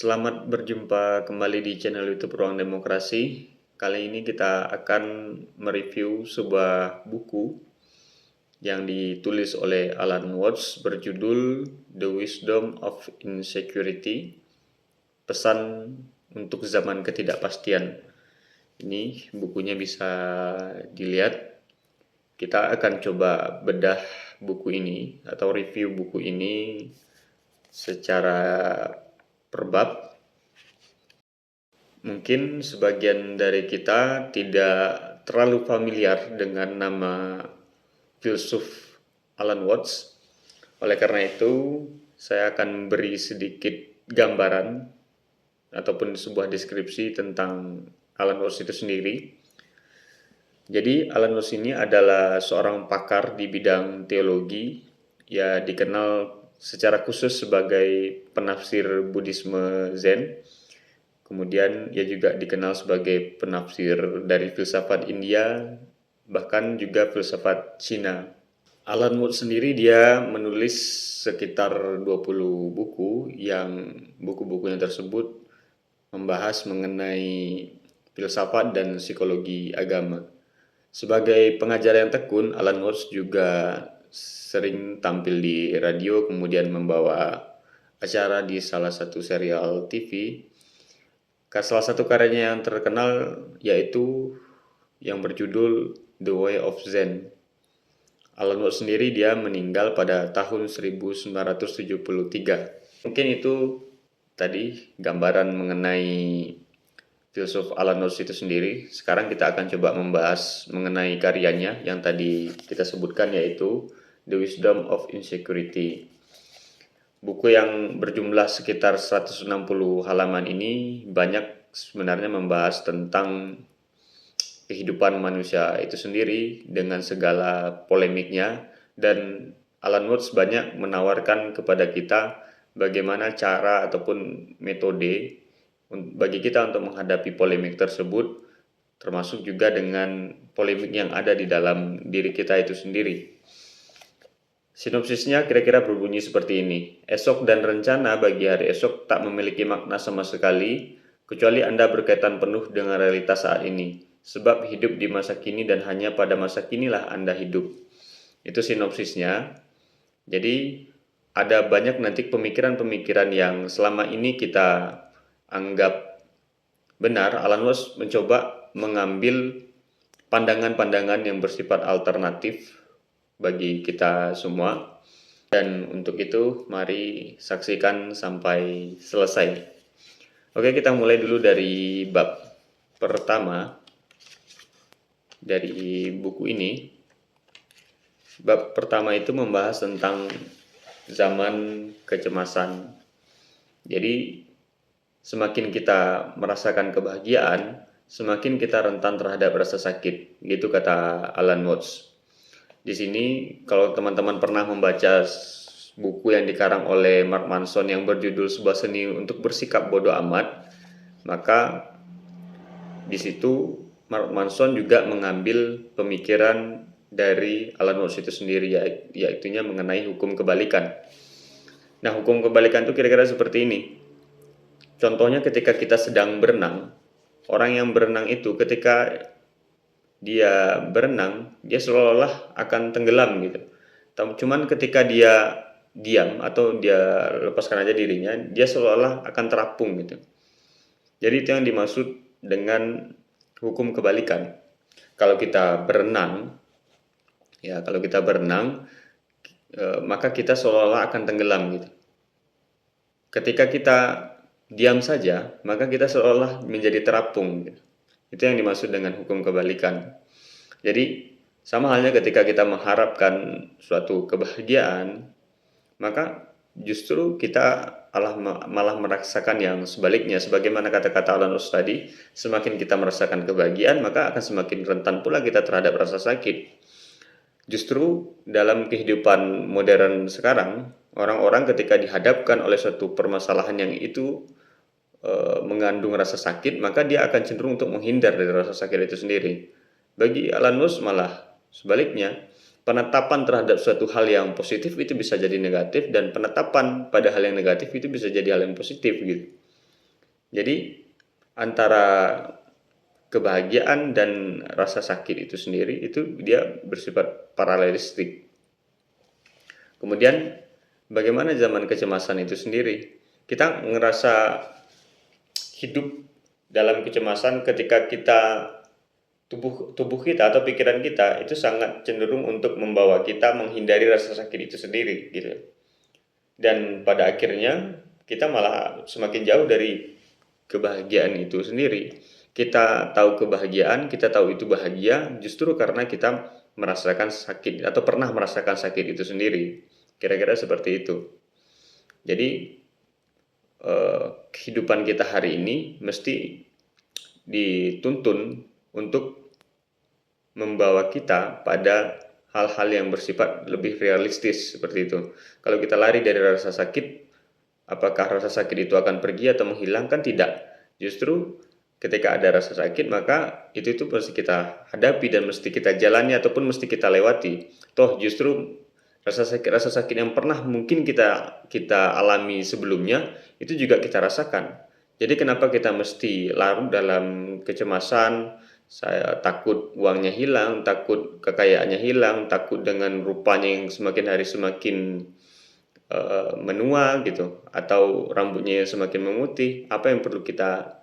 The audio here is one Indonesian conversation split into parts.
Selamat berjumpa kembali di channel YouTube Ruang Demokrasi. Kali ini kita akan mereview sebuah buku yang ditulis oleh Alan Watts berjudul The Wisdom of Insecurity, Pesan untuk Zaman Ketidakpastian. Ini bukunya bisa dilihat. Kita akan coba bedah buku ini atau review buku ini secara per bab. Mungkin sebagian dari kita tidak terlalu familiar dengan nama filsuf Alan Watts. Oleh karena itu, saya akan beri sedikit gambaran ataupun sebuah deskripsi tentang Alan Watts itu sendiri. Jadi, Alan Watts ini adalah seorang pakar di bidang teologi. Ia dikenal secara khusus sebagai penafsir Buddhisme Zen. Kemudian ia juga dikenal sebagai penafsir dari filsafat India, bahkan juga filsafat Cina. Alan Watts sendiri dia menulis sekitar 20 buku yang buku-bukunya tersebut membahas mengenai filsafat dan psikologi agama. Sebagai pengajar yang tekun, Alan Watts juga sering tampil di radio, kemudian membawa acara di salah satu serial TV. Salah satu karyanya yang terkenal yaitu yang berjudul The Way of Zen. Alan Watts sendiri dia meninggal pada tahun 1973. Mungkin itu tadi gambaran mengenai filsuf Alan Watts itu sendiri. Sekarang kita akan coba membahas mengenai karyanya yang tadi kita sebutkan yaitu The Wisdom of Insecurity. Buku yang berjumlah sekitar 160 halaman ini banyak sebenarnya membahas tentang kehidupan manusia itu sendiri dengan segala polemiknya, dan Alan Watts banyak menawarkan kepada kita bagaimana cara ataupun metode bagi kita untuk menghadapi polemik tersebut, termasuk juga dengan polemik yang ada di dalam diri kita itu sendiri. Sinopsisnya kira-kira berbunyi seperti ini. Esok dan rencana bagi hari esok tak memiliki makna sama sekali, kecuali Anda berkaitan penuh dengan realitas saat ini. Sebab hidup di masa kini dan hanya pada masa kinilah Anda hidup. Itu sinopsisnya. Jadi ada banyak nanti pemikiran-pemikiran yang selama ini kita anggap benar. Alan Watts mencoba mengambil pandangan-pandangan yang bersifat alternatif bagi kita semua, dan untuk itu mari saksikan sampai selesai. Oke, kita mulai dulu dari bab pertama dari buku ini. Bab pertama itu membahas tentang zaman kecemasan. Jadi semakin kita merasakan kebahagiaan, semakin kita rentan terhadap rasa sakit, gitu kata Alan Watts. Di sini kalau teman-teman pernah membaca buku yang dikarang oleh Mark Manson yang berjudul Sebuah Seni untuk Bersikap Bodoh Amat, maka di situ Mark Manson juga mengambil pemikiran dari Alan Watts itu sendiri, yaitunya mengenai hukum kebalikan. Nah, hukum kebalikan itu kira-kira seperti ini. Contohnya ketika kita sedang berenang, orang yang berenang itu ketika dia berenang, dia seolah-olah akan tenggelam gitu. Cuman ketika dia diam atau dia lepaskan aja dirinya, dia seolah-olah akan terapung gitu. Jadi itu yang dimaksud dengan hukum kebalikan. Kalau kita berenang, maka kita seolah-olah akan tenggelam gitu. Ketika kita diam saja, maka kita seolah menjadi terapung gitu. Itu yang dimaksud dengan hukum kebalikan. Jadi sama halnya ketika kita mengharapkan suatu kebahagiaan, maka justru kita malah merasakan yang sebaliknya. Sebagaimana kata-kata Alan Watts tadi, semakin kita merasakan kebahagiaan, maka akan semakin rentan pula kita terhadap rasa sakit. Justru dalam kehidupan modern sekarang, orang-orang ketika dihadapkan oleh suatu permasalahan yang itu mengandung rasa sakit, maka dia akan cenderung untuk menghindar dari rasa sakit itu sendiri. Bagi Alan Watts malah sebaliknya, penetapan terhadap suatu hal yang positif itu bisa jadi negatif, dan penetapan pada hal yang negatif itu bisa jadi hal yang positif gitu. Jadi antara kebahagiaan dan rasa sakit itu sendiri itu dia bersifat paralelistik. Kemudian bagaimana zaman kecemasan itu sendiri? Kita ngerasa hidup dalam kecemasan ketika tubuh kita atau pikiran kita itu sangat cenderung untuk membawa kita menghindari rasa sakit itu sendiri gitu. Dan pada akhirnya kita malah semakin jauh dari kebahagiaan itu sendiri. Kita tahu kebahagiaan, kita tahu itu bahagia justru karena kita merasakan sakit atau pernah merasakan sakit itu sendiri. Kira-kira seperti itu. Jadi kehidupan kita hari ini mesti dituntun untuk membawa kita pada hal-hal yang bersifat lebih realistis seperti itu. Kalau kita lari dari rasa sakit, apakah rasa sakit itu akan pergi atau menghilang? Kan tidak. Justru ketika ada rasa sakit, maka itu mesti kita hadapi dan mesti kita jalani ataupun mesti kita lewati. Toh justru rasa sakit yang pernah mungkin kita alami sebelumnya itu juga kita rasakan. Jadi kenapa kita mesti larut dalam kecemasan? Saya takut uangnya hilang, takut kekayaannya hilang, takut dengan rupanya yang semakin hari semakin menua gitu, atau rambutnya yang semakin memutih. Apa yang perlu kita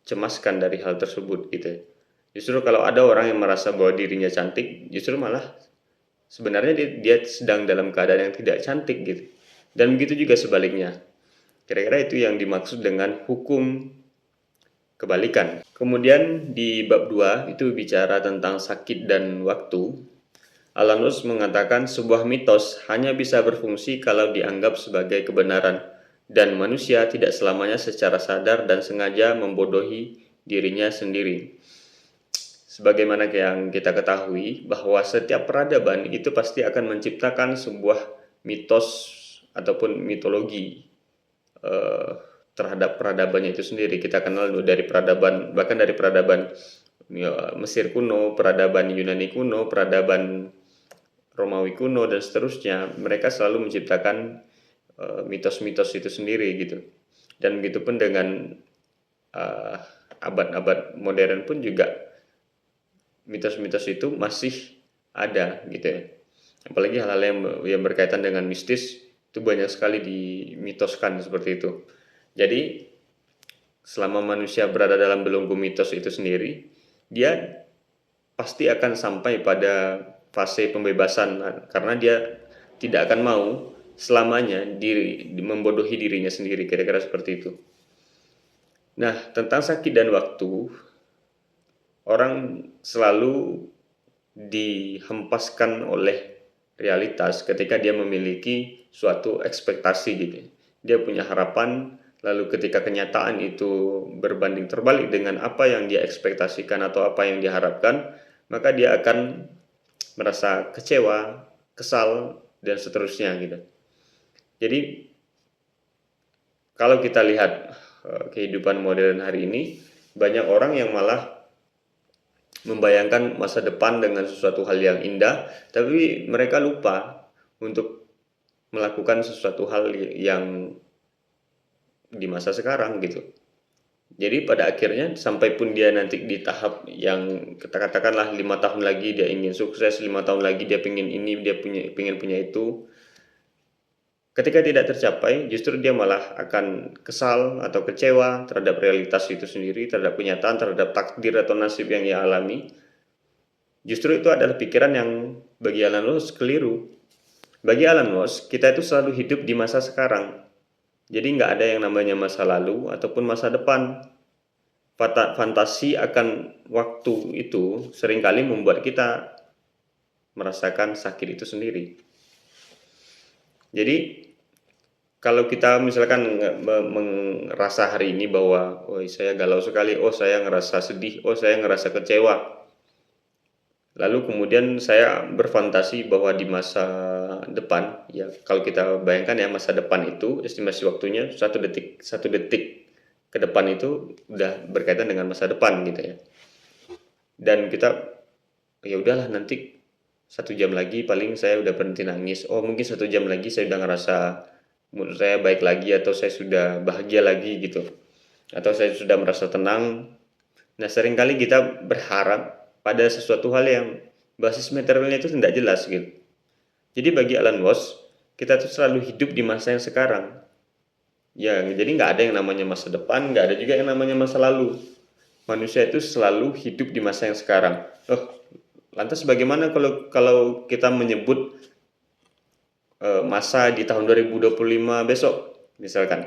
cemaskan dari hal tersebut gitu. Justru kalau ada orang yang merasa bahwa dirinya cantik, justru malah sebenarnya dia sedang dalam keadaan yang tidak cantik gitu. Dan begitu juga sebaliknya. Kira-kira itu yang dimaksud dengan hukum kebalikan. Kemudian di bab 2 itu bicara tentang sakit dan waktu. Alan Watts mengatakan sebuah mitos hanya bisa berfungsi kalau dianggap sebagai kebenaran dan manusia tidak selamanya secara sadar dan sengaja membodohi dirinya sendiri. Sebagaimana yang kita ketahui bahwa setiap peradaban itu pasti akan menciptakan sebuah mitos ataupun mitologi terhadap peradabannya itu sendiri. Kita kenal dari peradaban, bahkan dari peradaban Mesir kuno, peradaban Yunani kuno, peradaban Romawi kuno dan seterusnya. Mereka selalu menciptakan mitos-mitos itu sendiri gitu. Dan begitupun dengan abad-abad modern pun juga mitos-mitos itu masih ada gitu ya. Apalagi hal-hal yang berkaitan dengan mistis itu banyak sekali dimitoskan seperti itu. Jadi selama manusia berada dalam belenggu mitos itu sendiri, dia pasti akan sampai pada fase pembebasan karena dia tidak akan mau selamanya membodohi dirinya sendiri, kira-kira seperti itu. Nah, tentang sakit dan waktu, orang selalu dihempaskan oleh realitas ketika dia memiliki suatu ekspektasi gitu. Dia punya harapan, lalu ketika kenyataan itu berbanding terbalik dengan apa yang dia ekspektasikan atau apa yang diharapkan, maka dia akan merasa kecewa, kesal, dan seterusnya gitu. Jadi kalau kita lihat kehidupan modern hari ini, banyak orang yang malah membayangkan masa depan dengan sesuatu hal yang indah, tapi mereka lupa untuk melakukan sesuatu hal yang di masa sekarang gitu. Jadi pada akhirnya sampai pun dia nanti di tahap yang kita katakanlah 5 tahun lagi dia ingin sukses, 5 tahun lagi dia pengen ini, dia pengen punya itu. Ketika tidak tercapai, justru dia malah akan kesal atau kecewa terhadap realitas itu sendiri, terhadap kenyataan, terhadap takdir atau nasib yang ia alami. Justru itu adalah pikiran yang bagi Alan Watts keliru. Bagi Alan Watts, kita itu selalu hidup di masa sekarang. Jadi nggak ada yang namanya masa lalu ataupun masa depan. Fantasi akan waktu itu seringkali membuat kita merasakan sakit itu sendiri. Jadi kalau kita misalkan merasa hari ini bahwa oh saya galau sekali, oh saya ngerasa sedih, oh saya ngerasa kecewa. Lalu kemudian saya berfantasi bahwa di masa depan, ya kalau kita bayangkan ya masa depan itu estimasi waktunya satu detik ke depan itu udah berkaitan dengan masa depan gitu ya. Dan kita ya udahlah nanti 1 jam lagi paling saya udah berhenti nangis. Oh mungkin 1 jam lagi saya udah ngerasa menurut saya baik lagi atau saya sudah bahagia lagi gitu. atau saya sudah merasa tenang. Nah, seringkali kita berharap pada sesuatu hal yang basis materialnya itu tidak jelas gitu. Jadi bagi Alan Watts, kita tuh selalu hidup di masa yang sekarang. Ya, jadi nggak ada yang namanya masa depan, nggak ada juga yang namanya masa lalu. Manusia itu selalu hidup di masa yang sekarang. Oh, lantas bagaimana kalau kalau kita menyebut masa di tahun 2025 besok, misalkan?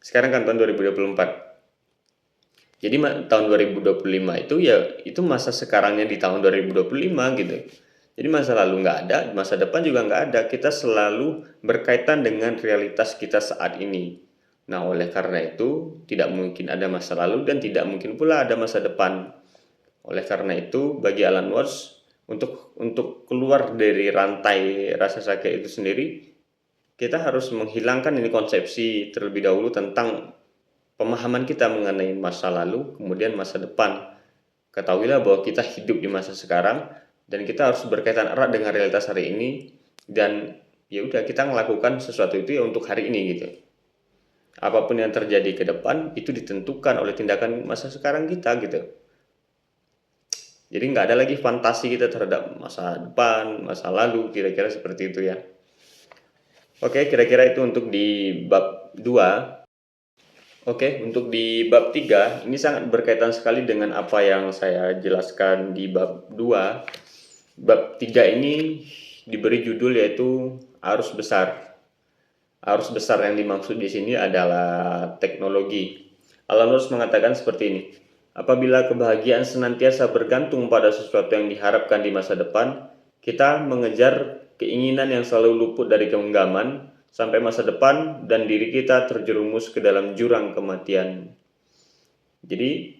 Sekarang kan tahun 2024. Jadi tahun 2025 itu ya itu masa sekarangnya di tahun 2025 gitu. Jadi masa lalu nggak ada, masa depan juga nggak ada. Kita selalu berkaitan dengan realitas kita saat ini. Nah, oleh karena itu tidak mungkin ada masa lalu dan tidak mungkin pula ada masa depan. Oleh karena itu, bagi Alan Watts untuk keluar dari rantai rasa sakit itu sendiri, kita harus menghilangkan ini konsepsi terlebih dahulu tentang pemahaman kita mengenai masa lalu, kemudian masa depan. Ketahuilah bahwa kita hidup di masa sekarang dan kita harus berkaitan erat dengan realitas hari ini dan ya udah kita melakukan sesuatu itu ya untuk hari ini gitu. Apapun yang terjadi ke depan itu ditentukan oleh tindakan masa sekarang kita gitu. Jadi nggak ada lagi fantasi kita terhadap masa depan, masa lalu, kira-kira seperti itu ya. Oke, kira-kira itu untuk di bab 2. Oke, untuk di bab 3, ini sangat berkaitan sekali dengan apa yang saya jelaskan di bab 2. Bab 3 ini diberi judul yaitu arus besar. Arus besar yang dimaksud di sini adalah teknologi. Alan Watts mengatakan seperti ini. Apabila kebahagiaan senantiasa bergantung pada sesuatu yang diharapkan di masa depan, kita mengejar keinginan yang selalu luput dari genggaman sampai masa depan dan diri kita terjerumus ke dalam jurang kematian. Jadi,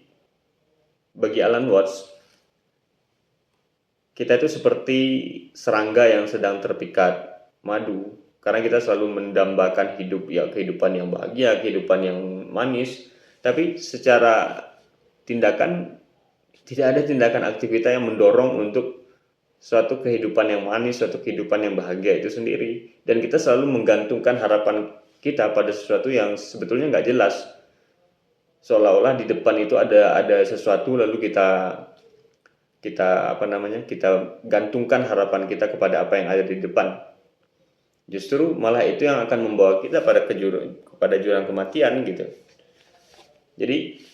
bagi Alan Watts, kita itu seperti serangga yang sedang terpikat madu, karena kita selalu mendambakan hidup ya kehidupan yang bahagia, kehidupan yang manis, tapi secara tindakan tidak ada tindakan aktivitas yang mendorong untuk suatu kehidupan yang manis, suatu kehidupan yang bahagia itu sendiri. Dan kita selalu menggantungkan harapan kita pada sesuatu yang sebetulnya nggak jelas. Seolah-olah di depan itu ada sesuatu lalu kita gantungkan harapan kita kepada apa yang ada di depan. Justru malah itu yang akan membawa kita kepada jurang kematian gitu. Jadi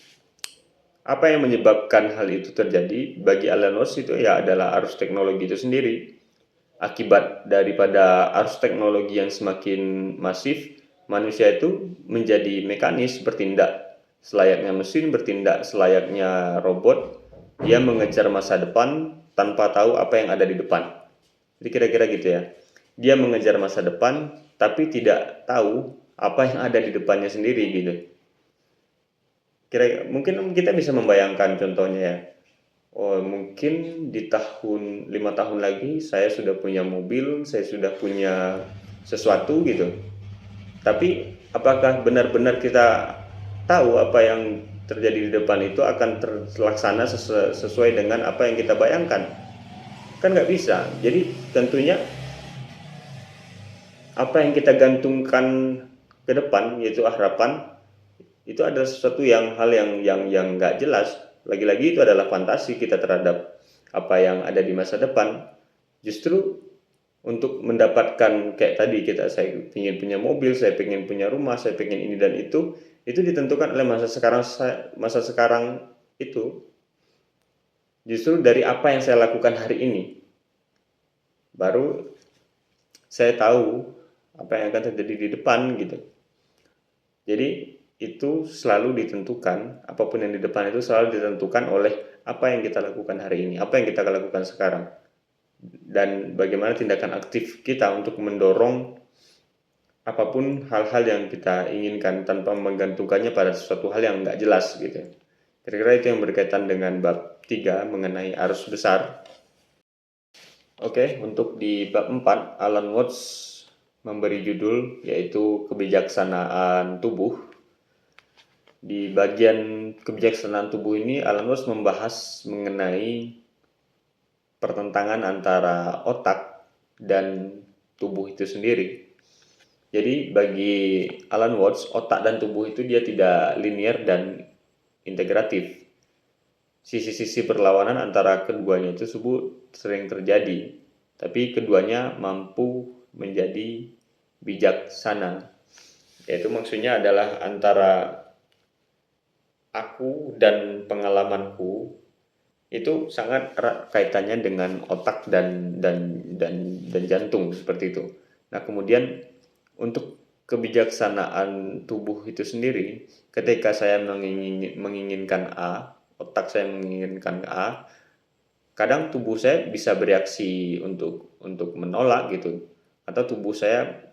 apa yang menyebabkan hal itu terjadi bagi Alan Watts itu ya adalah arus teknologi itu sendiri. Akibat daripada arus teknologi yang semakin masif, manusia itu menjadi mekanis, bertindak selayaknya mesin, bertindak selayaknya robot. Dia mengejar masa depan tanpa tahu apa yang ada di depan. Jadi kira-kira gitu ya. Dia mengejar masa depan tapi tidak tahu apa yang ada di depannya sendiri gitu. Mungkin kita bisa membayangkan contohnya ya. Oh, mungkin di 5 tahun lagi saya sudah punya mobil, saya sudah punya sesuatu gitu. Tapi apakah benar-benar kita tahu apa yang terjadi di depan itu akan terlaksana sesuai dengan apa yang kita bayangkan? Kan nggak bisa. Jadi tentunya apa yang kita gantungkan ke depan yaitu harapan itu adalah sesuatu hal yang nggak jelas. Lagi-lagi itu adalah fantasi kita terhadap apa yang ada di masa depan. Justru untuk mendapatkan kayak tadi saya ingin punya mobil, saya ingin punya rumah, saya ingin ini dan itu ditentukan oleh masa sekarang itu. Justru dari apa yang saya lakukan hari ini, baru saya tahu apa yang akan terjadi di depan gitu. Jadi itu selalu ditentukan, apapun yang di depan itu selalu ditentukan oleh apa yang kita lakukan hari ini, apa yang kita lakukan sekarang, dan bagaimana tindakan aktif kita untuk mendorong apapun hal-hal yang kita inginkan tanpa menggantungkannya pada sesuatu hal yang nggak jelas gitu. Kira-kira itu yang berkaitan dengan bab 3 mengenai arus besar. Oke, untuk di bab 4 Alan Watts memberi judul yaitu kebijaksanaan tubuh. Di bagian kebijaksanaan tubuh ini Alan Watts membahas mengenai pertentangan antara otak dan tubuh itu sendiri. Jadi bagi Alan Watts, otak dan tubuh itu dia tidak linear dan integratif. Sisi-sisi perlawanan antara keduanya itu sering terjadi, tapi keduanya mampu menjadi bijaksana. Yaitu maksudnya adalah antara aku dan pengalamanku itu sangat erat kaitannya dengan otak dan jantung seperti itu. Nah, kemudian untuk kebijaksanaan tubuh itu sendiri, ketika saya menginginkan A, otak saya menginginkan A, kadang tubuh saya bisa bereaksi untuk menolak gitu, atau tubuh saya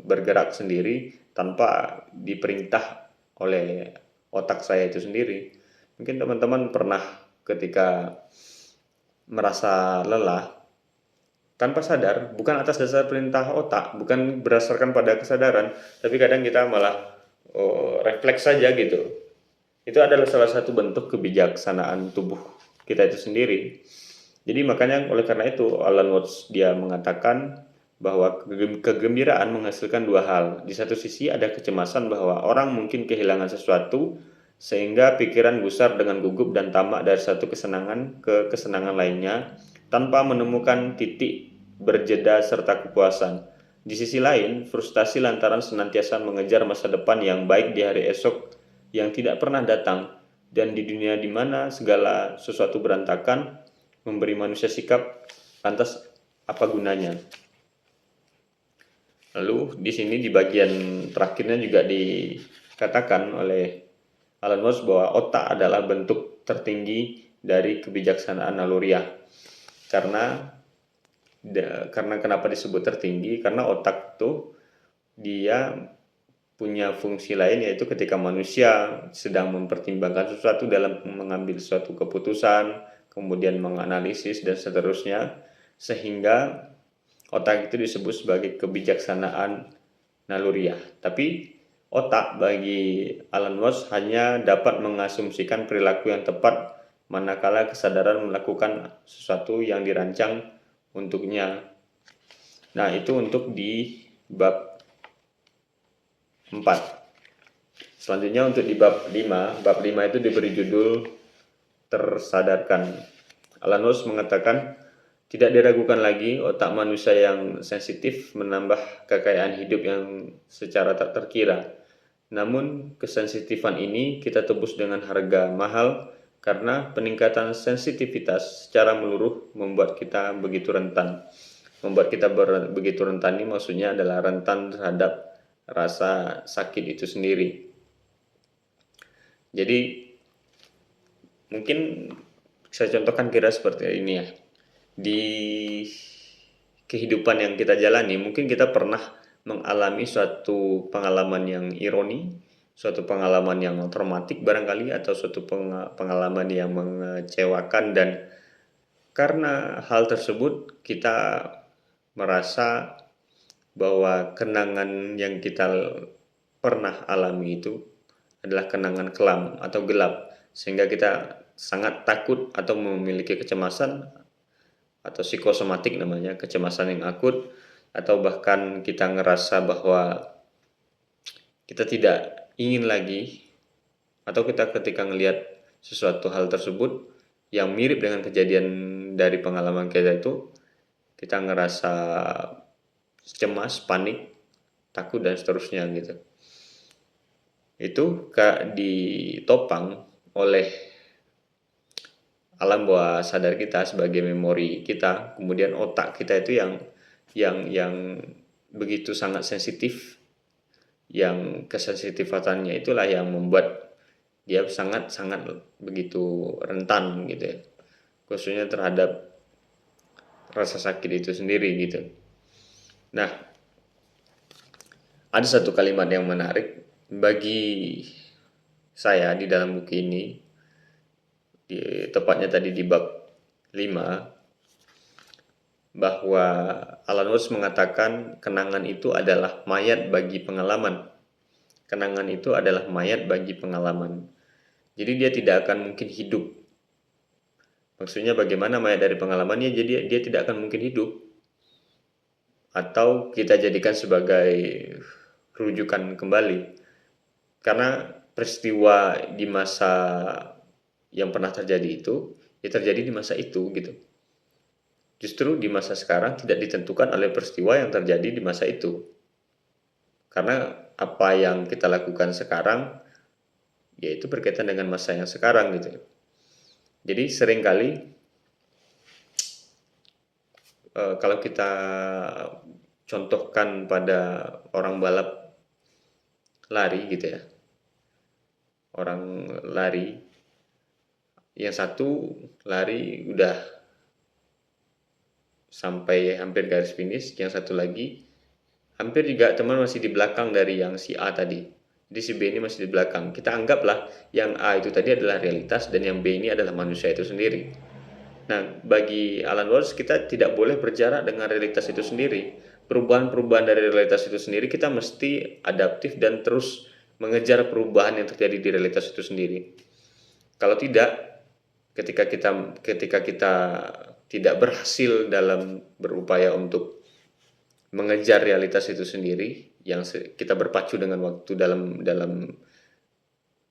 bergerak sendiri tanpa diperintah oleh otak saya itu sendiri. Mungkin teman-teman pernah ketika merasa lelah tanpa sadar, bukan atas dasar perintah otak, bukan berdasarkan pada kesadaran, tapi kadang kita malah refleks saja gitu. Itu adalah salah satu bentuk kebijaksanaan tubuh kita itu sendiri. Jadi makanya oleh karena itu Alan Watts dia mengatakan bahwa kegembiraan menghasilkan dua hal. Di satu sisi ada kecemasan bahwa orang mungkin kehilangan sesuatu sehingga pikiran gusar dengan gugup dan tamak dari satu kesenangan ke kesenangan lainnya tanpa menemukan titik berjeda serta kepuasan. Di sisi lain, frustasi lantaran senantiasa mengejar masa depan yang baik di hari esok yang tidak pernah datang, dan di dunia di mana segala sesuatu berantakan, memberi manusia sikap, lantas apa gunanya? Lalu di sini di bagian terakhirnya juga dikatakan oleh Alan Watts bahwa otak adalah bentuk tertinggi dari kebijaksanaan naluriah. Karena kenapa disebut tertinggi? Karena otak tuh dia punya fungsi lain, yaitu ketika manusia sedang mempertimbangkan sesuatu dalam mengambil suatu keputusan, kemudian menganalisis dan seterusnya, sehingga otak itu disebut sebagai kebijaksanaan naluriah. Tapi otak bagi Alan Watts hanya dapat mengasumsikan perilaku yang tepat manakala kesadaran melakukan sesuatu yang dirancang untuknya. Nah, itu untuk di bab 4. Selanjutnya untuk di bab 5. Bab 5 itu diberi judul tersadarkan. Alan Watts mengatakan, tidak diragukan lagi otak manusia yang sensitif menambah kekayaan hidup yang secara tak terkira. Namun kesensitifan ini kita tebus dengan harga mahal karena peningkatan sensitivitas secara menyeluruh membuat kita begitu rentan. Membuat kita begitu rentan ini maksudnya adalah rentan terhadap rasa sakit itu sendiri. Jadi mungkin saya contohkan kira seperti ini ya. Di kehidupan yang kita jalani, mungkin kita pernah mengalami suatu pengalaman yang ironi, suatu pengalaman yang traumatik barangkali, atau suatu pengalaman yang mengecewakan, dan karena hal tersebut kita merasa bahwa kenangan yang kita pernah alami itu adalah kenangan kelam atau gelap, sehingga kita sangat takut atau memiliki kecemasan atau psikosomatik namanya, kecemasan yang akut, atau bahkan kita ngerasa bahwa kita tidak ingin lagi, atau kita ketika ngelihat sesuatu hal tersebut yang mirip dengan kejadian dari pengalaman kita itu, kita ngerasa cemas, panik, takut dan seterusnya gitu. Itu ditopang oleh alam bawah sadar kita sebagai memori kita, kemudian otak kita itu yang begitu sangat sensitif, yang kesensitifannya itulah yang membuat dia sangat begitu rentan gitu ya, khususnya terhadap rasa sakit itu sendiri gitu. Nah, ada satu kalimat yang menarik bagi saya di dalam buku ini, tepatnya tadi di bab 5, bahwa Alan Watts mengatakan kenangan itu adalah mayat bagi pengalaman. Kenangan itu adalah mayat bagi pengalaman. Jadi dia tidak akan mungkin hidup. Maksudnya bagaimana mayat dari pengalamannya? Jadi dia tidak akan mungkin hidup. atau kita jadikan sebagai rujukan kembali. Karena peristiwa di masa yang pernah terjadi itu, ya terjadi di masa itu gitu. Justru di masa sekarang tidak ditentukan oleh peristiwa yang terjadi di masa itu. Karena apa yang kita lakukan sekarang, yaitu berkaitan dengan masa yang sekarang gitu. Jadi seringkali kalau kita contohkan pada orang balap lari gitu ya, orang lari yang satu lari udah sampai hampir garis finish, yang satu lagi hampir juga teman masih di belakang dari yang si A tadi. Jadi si B ini masih di belakang. Kita anggaplah yang A itu tadi adalah realitas dan yang B ini adalah manusia itu sendiri. Nah, bagi Alan Watts kita tidak boleh berjarak dengan realitas itu sendiri. Perubahan-perubahan dari realitas itu sendiri kita mesti adaptif dan terus mengejar perubahan yang terjadi di realitas itu sendiri. Kalau tidak, ketika kita tidak berhasil dalam berupaya untuk mengejar realitas itu sendiri, yang kita berpacu dengan waktu dalam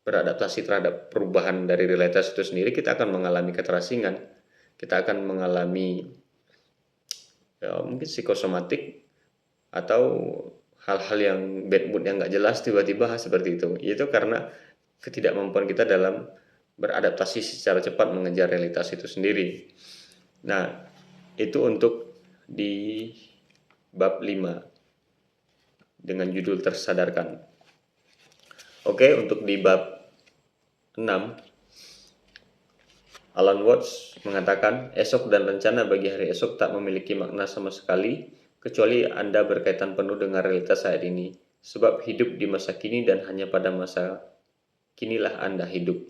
beradaptasi terhadap perubahan dari realitas itu sendiri, kita akan mengalami keterasingan, kita akan mengalami mungkin psikosomatik atau hal-hal yang bad mood yang nggak jelas tiba-tiba seperti itu. Itu karena ketidakmampuan kita dalam beradaptasi secara cepat mengejar realitas itu sendiri. Nah, itu untuk di bab 5 dengan judul tersadarkan. Oke, untuk di bab 6 Alan Watts mengatakan esok dan rencana bagi hari esok tak memiliki makna sama sekali kecuali Anda berkaitan penuh dengan realitas saat ini. Sebab hidup di masa kini dan hanya pada masa kinilah Anda hidup.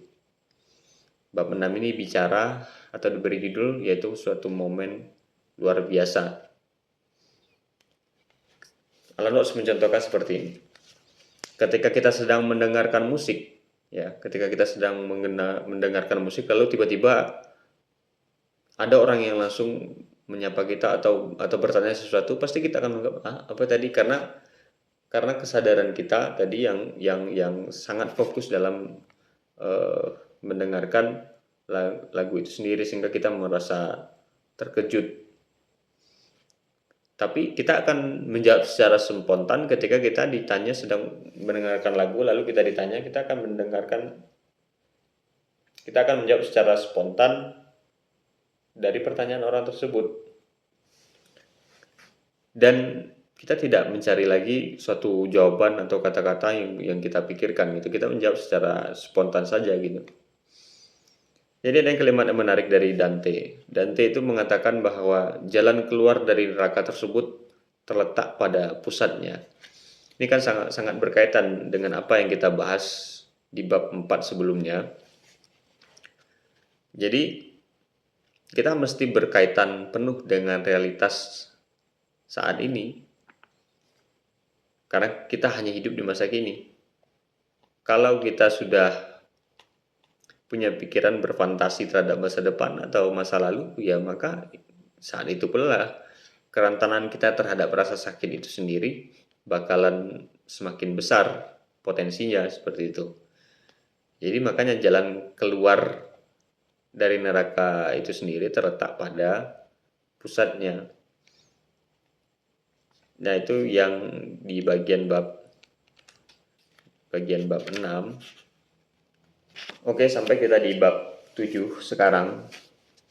Bab 6 ini bicara atau diberi judul yaitu suatu momen luar biasa. Alan Watts mencontohkan seperti ini. Ketika kita sedang mendengarkan musik, ya, ketika kita sedang mendengarkan musik lalu tiba-tiba ada orang yang langsung menyapa kita atau bertanya sesuatu, pasti kita akan menganggap apa tadi, karena kesadaran kita tadi yang sangat fokus dalam mendengarkan lagu itu sendiri sehingga kita merasa terkejut. Tapi kita akan menjawab secara spontan ketika kita ditanya sedang mendengarkan lagu lalu kita ditanya, kita akan menjawab secara spontan dari pertanyaan orang tersebut. Dan kita tidak mencari lagi suatu jawaban atau kata-kata yang kita pikirkan gitu. Kita menjawab secara spontan saja gitu. Jadi ada yang kalimat yang menarik dari Dante. Dante itu mengatakan bahwa jalan keluar dari neraka tersebut terletak pada pusatnya. Ini kan sangat berkaitan dengan apa yang kita bahas di bab 4 sebelumnya. Jadi kita mesti berkaitan penuh dengan realitas saat ini. Karena kita hanya hidup di masa kini. Kalau kita sudah punya pikiran berfantasi terhadap masa depan atau masa lalu, ya maka saat itu pula kerentanan kita terhadap rasa sakit itu sendiri bakalan semakin besar potensinya seperti itu. Jadi makanya jalan keluar dari neraka itu sendiri terletak pada pusatnya. Nah, itu yang di bagian bab 6. Oke, sampai kita di bab 7 sekarang.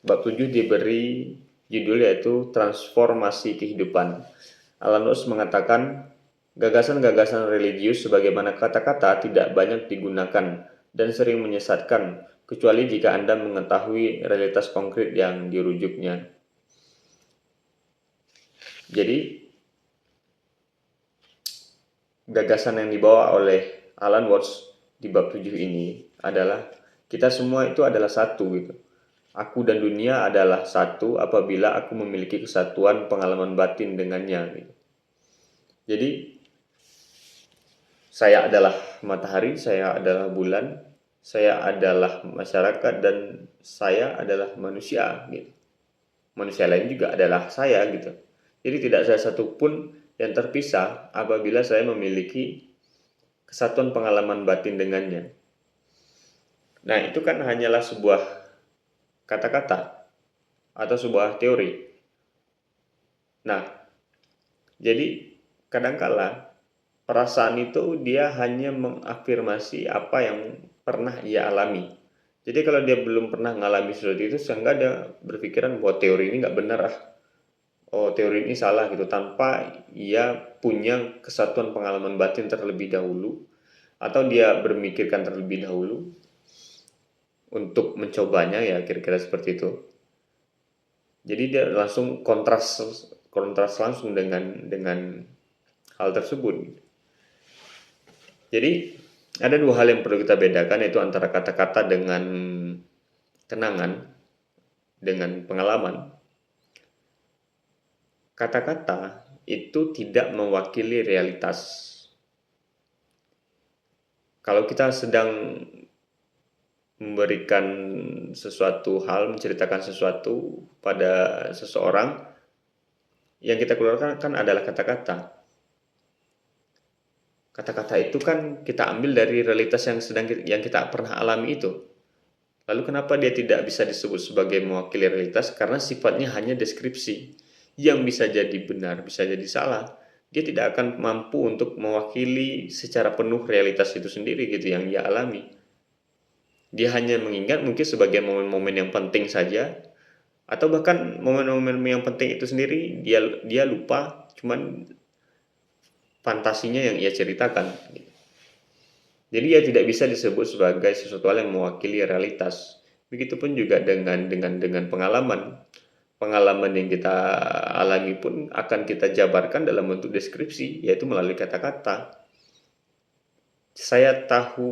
Bab 7 diberi judul yaitu transformasi kehidupan. Alan Watts mengatakan, gagasan-gagasan religius sebagaimana kata-kata tidak banyak digunakan dan sering menyesatkan, kecuali jika Anda mengetahui realitas konkret yang dirujuknya. Jadi, gagasan yang dibawa oleh Alan Watts di bab 7 ini adalah kita semua itu adalah satu gitu. Aku dan dunia adalah satu apabila aku memiliki kesatuan pengalaman batin dengannya gitu. Jadi saya adalah matahari, saya adalah bulan, saya adalah masyarakat dan saya adalah manusia gitu. Manusia lain juga adalah saya gitu. Jadi tidak ada satupun yang terpisah apabila saya memiliki kesatuan pengalaman batin dengannya. Nah, itu kan hanyalah sebuah kata-kata atau sebuah teori. Nah, jadi kadangkala perasaan itu dia hanya mengafirmasi apa yang pernah ia alami. Jadi kalau dia belum pernah mengalami sesuatu itu, sehingga dia berpikiran bahwa teori ini nggak benar ah, oh teori ini salah gitu, tanpa ia punya kesatuan pengalaman batin terlebih dahulu, atau dia berpikirkan terlebih dahulu untuk mencobanya, ya kira-kira seperti itu. Jadi dia langsung kontras kontras langsung dengan hal tersebut. Jadi ada dua hal yang perlu kita bedakan, yaitu antara kata-kata dengan kenangan, dengan pengalaman. Kata-kata itu tidak mewakili realitas. Kalau kita sedang memberikan sesuatu hal, menceritakan sesuatu pada seseorang, yang kita keluarkan kan adalah kata-kata. Kata-kata itu kan kita ambil dari realitas yang kita pernah alami itu. Lalu kenapa dia tidak bisa disebut sebagai mewakili realitas? Karena sifatnya hanya deskripsi, yang bisa jadi benar, bisa jadi salah. Dia tidak akan mampu untuk mewakili secara penuh realitas itu sendiri gitu yang dia alami. Dia hanya mengingat mungkin sebagai momen-momen yang penting saja, atau bahkan momen-momen yang penting itu sendiri dia lupa, cuman fantasinya yang ia ceritakan. Jadi ia tidak bisa disebut sebagai sesuatu hal yang mewakili realitas. Begitupun juga dengan pengalaman. Pengalaman yang kita alami pun akan kita jabarkan dalam bentuk deskripsi, yaitu melalui kata-kata. Saya tahu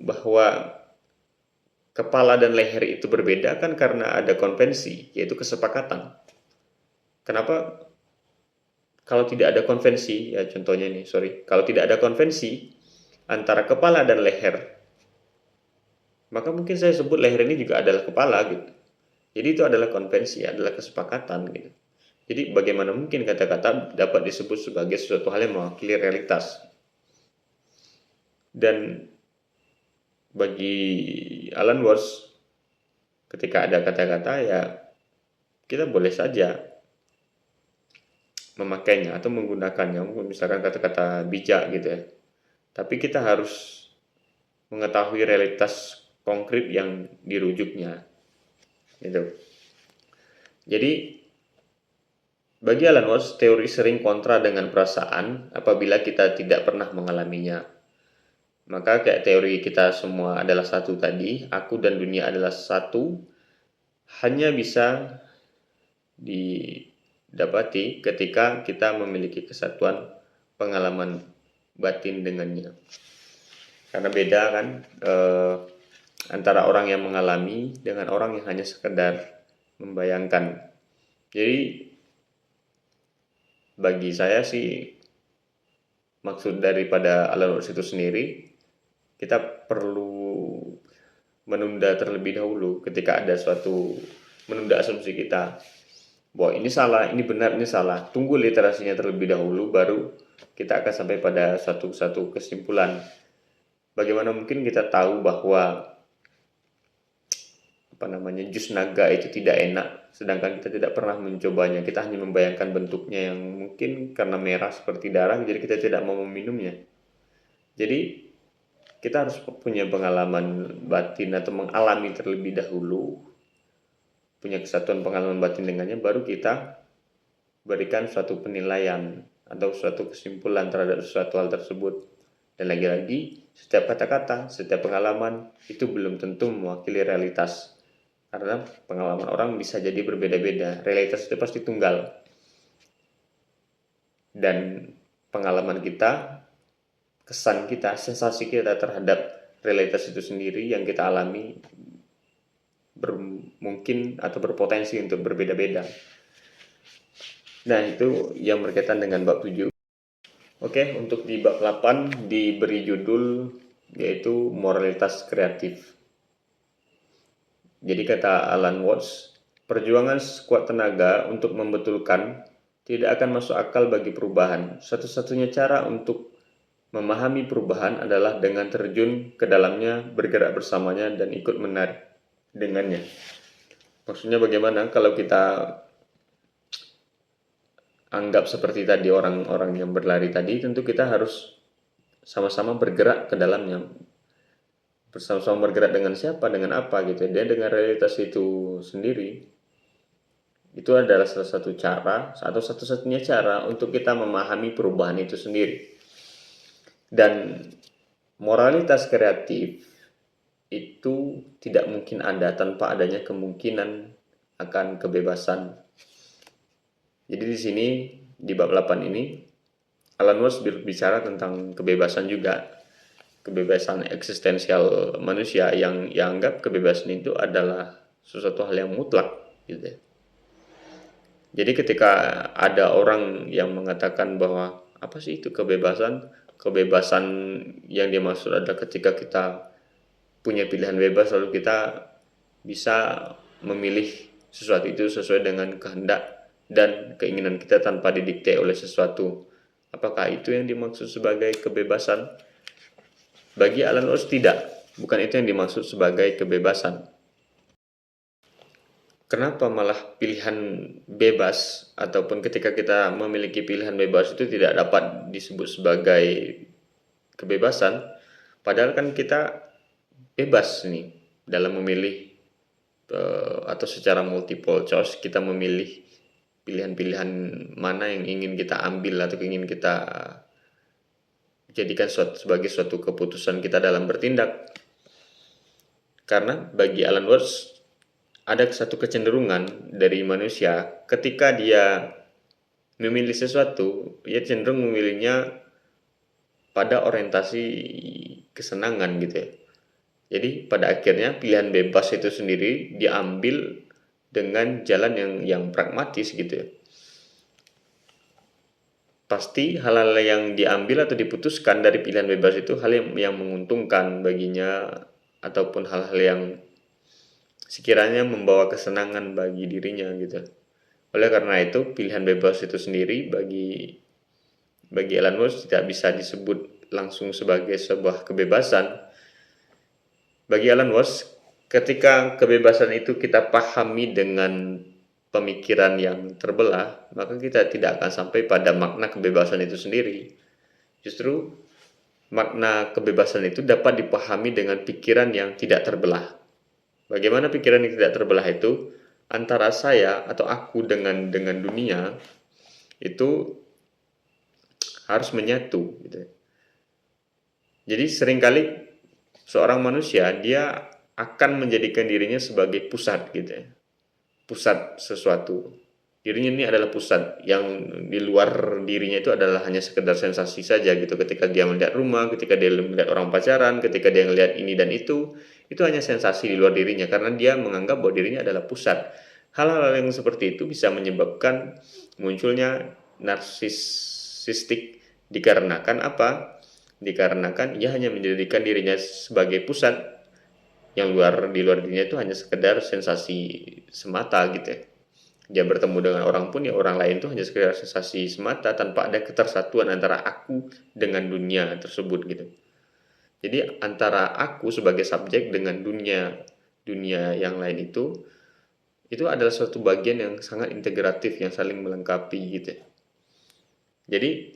bahwa kepala dan leher itu berbeda kan karena ada konvensi, yaitu kesepakatan. Kenapa? Kalau tidak ada konvensi, ya contohnya nih, kalau tidak ada konvensi antara kepala dan leher, maka mungkin saya sebut leher ini juga adalah kepala gitu. Jadi itu adalah konvensi, adalah kesepakatan gitu. Jadi bagaimana mungkin kata-kata dapat disebut sebagai sesuatu hal yang mewakili realitas? Dan bagi Alan Watts, ketika ada kata-kata ya kita boleh saja memakainya atau menggunakannya, misalkan kata-kata bijak gitu ya. Tapi kita harus mengetahui realitas konkret yang dirujuknya. Gitu. Jadi bagi Alan Watts, teori sering kontra dengan perasaan apabila kita tidak pernah mengalaminya. Maka kayak teori kita semua adalah satu tadi, aku dan dunia adalah satu, hanya bisa didapati ketika kita memiliki kesatuan pengalaman batin dengannya. Karena beda kan antara orang yang mengalami dengan orang yang hanya sekedar membayangkan. Jadi bagi saya sih maksud daripada Alan Watts itu sendiri, kita perlu menunda terlebih dahulu ketika ada suatu, menunda asumsi kita bahwa ini salah, ini benar, ini salah. Tunggu literasinya terlebih dahulu, baru kita akan sampai pada satu kesimpulan. Bagaimana mungkin kita tahu bahwa jus naga itu tidak enak, sedangkan kita tidak pernah mencobanya. Kita hanya membayangkan bentuknya yang mungkin karena merah seperti darah, jadi kita tidak mau meminumnya. Jadi kita harus punya pengalaman batin atau mengalami terlebih dahulu, punya kesatuan pengalaman batin dengannya, baru kita berikan suatu penilaian atau suatu kesimpulan terhadap suatu hal tersebut. Dan lagi-lagi, setiap kata-kata, setiap pengalaman itu belum tentu mewakili realitas. Karena pengalaman orang bisa jadi berbeda-beda. Realitas itu pasti tunggal. Dan pengalaman kita, kesan kita, sensasi kita terhadap realitas itu sendiri yang kita alami mungkin atau berpotensi untuk berbeda-beda. Nah, itu yang berkaitan dengan bab 7. Oke, untuk di bab 8 diberi judul yaitu moralitas kreatif. Jadi kata Alan Watts, perjuangan sekuat tenaga untuk membetulkan tidak akan masuk akal bagi perubahan. Satu-satunya cara untuk memahami perubahan adalah dengan terjun ke dalamnya, bergerak bersamanya, dan ikut menari dengannya. Maksudnya bagaimana kalau kita anggap seperti tadi orang-orang yang berlari tadi, tentu kita harus sama-sama bergerak ke dalamnya. Bersama-sama bergerak dengan siapa, dengan apa gitu. Dan dengan realitas itu sendiri, itu adalah salah satu cara atau satu-satunya cara untuk kita memahami perubahan itu sendiri. Dan moralitas kreatif itu tidak mungkin ada tanpa adanya kemungkinan akan kebebasan. Jadi di sini di bab 8 ini Alan Watts berbicara tentang kebebasan juga, kebebasan eksistensial manusia yang anggap kebebasan itu adalah sesuatu hal yang mutlak gitu ya. Jadi ketika ada orang yang mengatakan bahwa apa sih itu kebebasan? Kebebasan yang dimaksud adalah ketika kita punya pilihan bebas lalu kita bisa memilih sesuatu itu sesuai dengan kehendak dan keinginan kita tanpa didikte oleh sesuatu. Apakah itu yang dimaksud sebagai kebebasan? Bagi Alan Watts tidak, bukan itu yang dimaksud sebagai kebebasan. Kenapa malah pilihan bebas ataupun ketika kita memiliki pilihan bebas itu tidak dapat disebut sebagai kebebasan? Padahal kan kita bebas nih dalam memilih atau secara multiple choice kita memilih pilihan-pilihan mana yang ingin kita ambil atau ingin kita jadikan sebagai suatu keputusan kita dalam bertindak. Karena bagi Alan Watts ada satu kecenderungan dari manusia ketika dia memilih sesuatu, dia cenderung memilihnya pada orientasi kesenangan gitu ya. Jadi pada akhirnya pilihan bebas itu sendiri diambil dengan jalan yang pragmatis gitu ya. Pasti hal-hal yang diambil atau diputuskan dari pilihan bebas itu hal yang menguntungkan baginya ataupun hal-hal yang sekiranya membawa kesenangan bagi dirinya gitu. Oleh karena itu pilihan bebas itu sendiri bagi Alan Watts tidak bisa disebut langsung sebagai sebuah kebebasan. Bagi Alan Watts, ketika kebebasan itu kita pahami dengan pemikiran yang terbelah, maka kita tidak akan sampai pada makna kebebasan itu sendiri. Justru makna kebebasan itu dapat dipahami dengan pikiran yang tidak terbelah. Bagaimana pikiran yang tidak terbelah itu? Antara saya atau aku dengan dunia itu harus menyatu gitu. Jadi seringkali seorang manusia dia akan menjadikan dirinya sebagai pusat gitu ya. Pusat sesuatu. Dirinya ini adalah pusat, yang di luar dirinya itu adalah hanya sekedar sensasi saja gitu. Ketika dia melihat rumah, ketika dia melihat orang pacaran, ketika dia melihat ini dan itu hanya sensasi di luar dirinya karena dia menganggap bahwa dirinya adalah pusat. Hal-hal yang seperti itu bisa menyebabkan munculnya narsisistik dikarenakan apa? Dikarenakan ia hanya menjadikan dirinya sebagai pusat, yang di luar dirinya itu hanya sekedar sensasi semata gitu ya. Dia bertemu dengan orang pun ya orang lain itu hanya sekedar sensasi semata tanpa ada ketersatuan antara aku dengan dunia tersebut gitu. Jadi antara aku sebagai subjek dengan dunia yang lain itu adalah suatu bagian yang sangat integratif yang saling melengkapi gitu. Jadi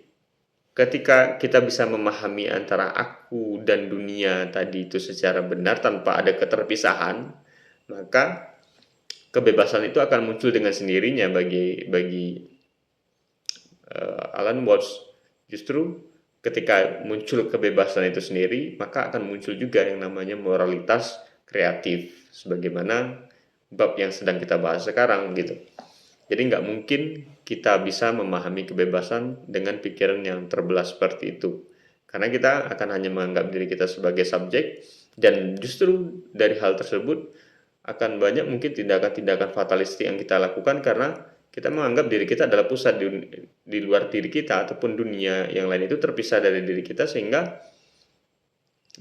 ketika kita bisa memahami antara aku dan dunia tadi itu secara benar tanpa ada keterpisahan, maka kebebasan itu akan muncul dengan sendirinya bagi Alan Watts. Justru ketika muncul kebebasan itu sendiri, maka akan muncul juga yang namanya moralitas kreatif, sebagaimana bab yang sedang kita bahas sekarang gitu. Jadi nggak mungkin kita bisa memahami kebebasan dengan pikiran yang terbelah seperti itu. Karena kita akan hanya menganggap diri kita sebagai subjek, dan justru dari hal tersebut akan banyak mungkin tindakan-tindakan fatalistik yang kita lakukan karena kita menganggap diri kita adalah pusat di luar diri kita ataupun dunia yang lain itu terpisah dari diri kita, sehingga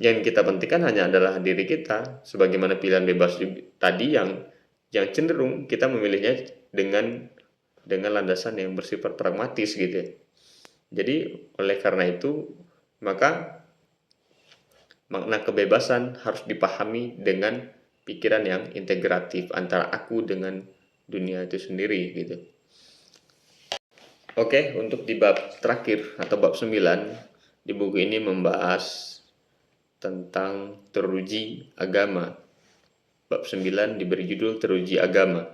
yang kita pentingkan hanya adalah diri kita, sebagaimana pilihan bebas tadi yang cenderung kita memilihnya dengan dengan landasan yang bersifat pragmatis gitu ya. Jadi oleh karena itu maka makna kebebasan harus dipahami dengan pikiran yang integratif antara aku dengan dunia itu sendiri gitu. Oke, untuk di bab terakhir atau bab 9 di buku ini membahas tentang teruji agama. Bab 9 diberi judul teruji agama.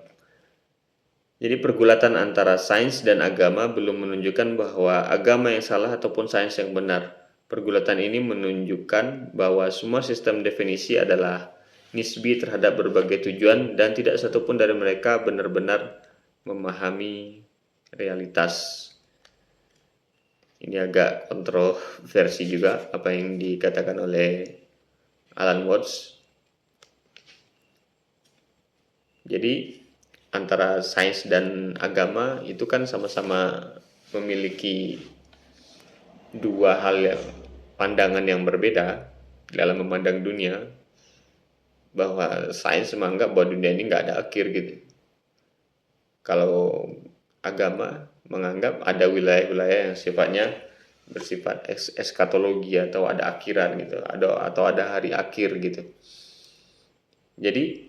Jadi pergulatan antara sains dan agama belum menunjukkan bahwa agama yang salah ataupun sains yang benar. Pergulatan ini menunjukkan bahwa semua sistem definisi adalah nisbi terhadap berbagai tujuan dan tidak satupun dari mereka benar-benar memahami realitas. Ini agak kontroversi juga apa yang dikatakan oleh Alan Watts. Jadi antara sains dan agama itu kan sama-sama memiliki dua hal yang pandangan yang berbeda dalam memandang dunia, bahwa sains menganggap bahwa dunia ini nggak ada akhir gitu. Kalau agama menganggap ada wilayah-wilayah yang sifatnya bersifat eskatologi atau ada akhiran gitu, atau ada hari akhir gitu. Jadi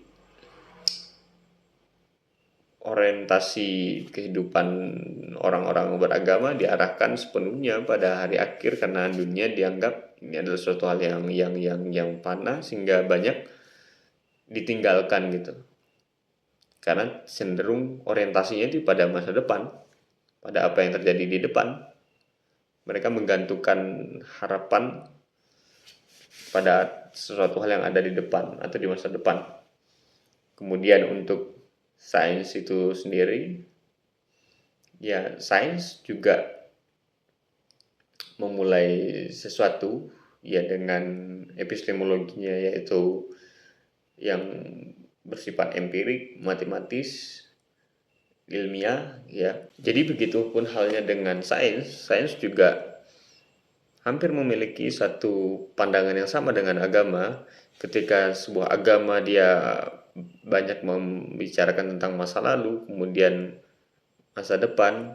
orientasi kehidupan orang-orang beragama diarahkan sepenuhnya pada hari akhir karena dunia dianggap ini adalah suatu hal yang fana sehingga banyak ditinggalkan gitu. Karena cenderung orientasinya itu pada masa depan, pada apa yang terjadi di depan. Mereka menggantungkan harapan pada sesuatu hal yang ada di depan atau di masa depan. Kemudian untuk sains itu sendiri, ya sains juga memulai sesuatu ya dengan epistemologinya, yaitu yang bersifat empirik, matematis, ilmiah ya. Jadi begitupun halnya dengan sains. Sains juga hampir memiliki satu pandangan yang sama dengan agama. Ketika sebuah agama dia banyak membicarakan tentang masa lalu, kemudian masa depan,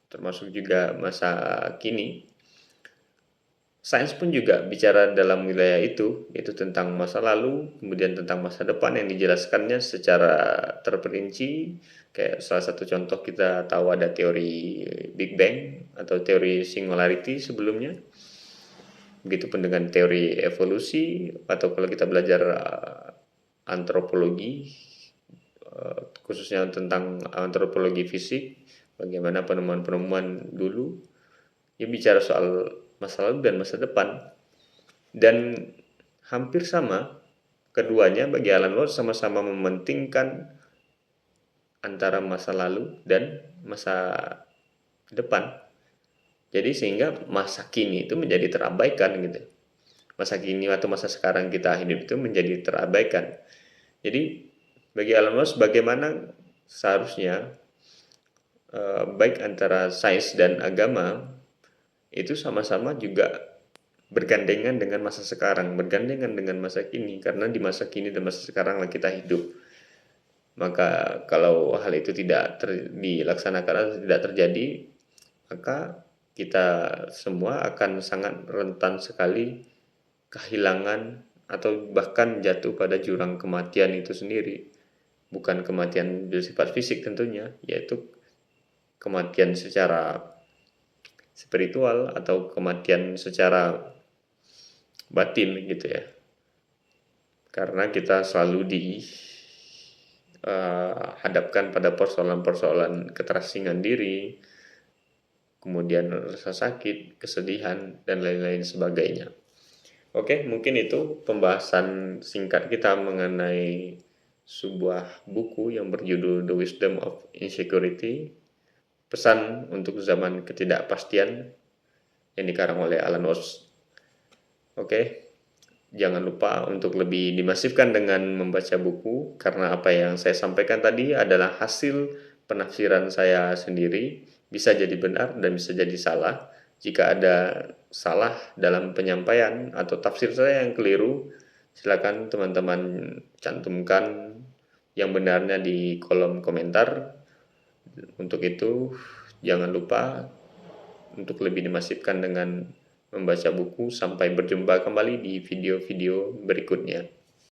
termasuk juga masa kini. Sains pun juga bicara dalam wilayah itu, yaitu tentang masa lalu, kemudian tentang masa depan yang dijelaskannya secara terperinci. Kayak salah satu contoh kita tahu ada teori Big Bang atau teori singularity sebelumnya. Begitupun dengan teori evolusi, atau kalau kita belajar antropologi, khususnya tentang antropologi fisik, bagaimana penemuan-penemuan dulu, ya bicara soal masa lalu dan masa depan. Dan hampir sama, keduanya bagi Alan Watts sama-sama mementingkan antara masa lalu dan masa depan. Jadi sehingga masa kini itu menjadi terabaikan gitu. Masa kini atau masa sekarang kita hidup itu menjadi terabaikan. Jadi bagi Alan Watts bagaimana seharusnya baik antara sains dan agama itu sama-sama juga bergandengan dengan masa sekarang, bergandengan dengan masa kini, karena di masa kini dan masa sekarang lah kita hidup. Maka kalau hal itu tidak dilaksanakan atau tidak terjadi, maka kita semua akan sangat rentan sekali kehilangan atau bahkan jatuh pada jurang kematian itu sendiri. Bukan kematian bersifat fisik tentunya, yaitu kematian secara spiritual atau kematian secara batin gitu ya. Karena kita selalu dihadapkan pada persoalan-persoalan keterasingan diri, kemudian rasa sakit, kesedihan, dan lain-lain sebagainya. Oke, mungkin itu pembahasan singkat kita mengenai sebuah buku yang berjudul The Wisdom of Insecurity, pesan untuk zaman ketidakpastian, yang dikarang oleh Alan Watts. Oke, jangan lupa untuk lebih dimasifkan dengan membaca buku, karena apa yang saya sampaikan tadi adalah hasil penafsiran saya sendiri. Bisa jadi benar dan bisa jadi salah. Jika ada salah dalam penyampaian atau tafsir saya yang keliru, silakan teman-teman cantumkan yang benarnya di kolom komentar. Untuk itu, jangan lupa untuk lebih dimasifkan dengan membaca buku. Sampai berjumpa kembali di video-video berikutnya.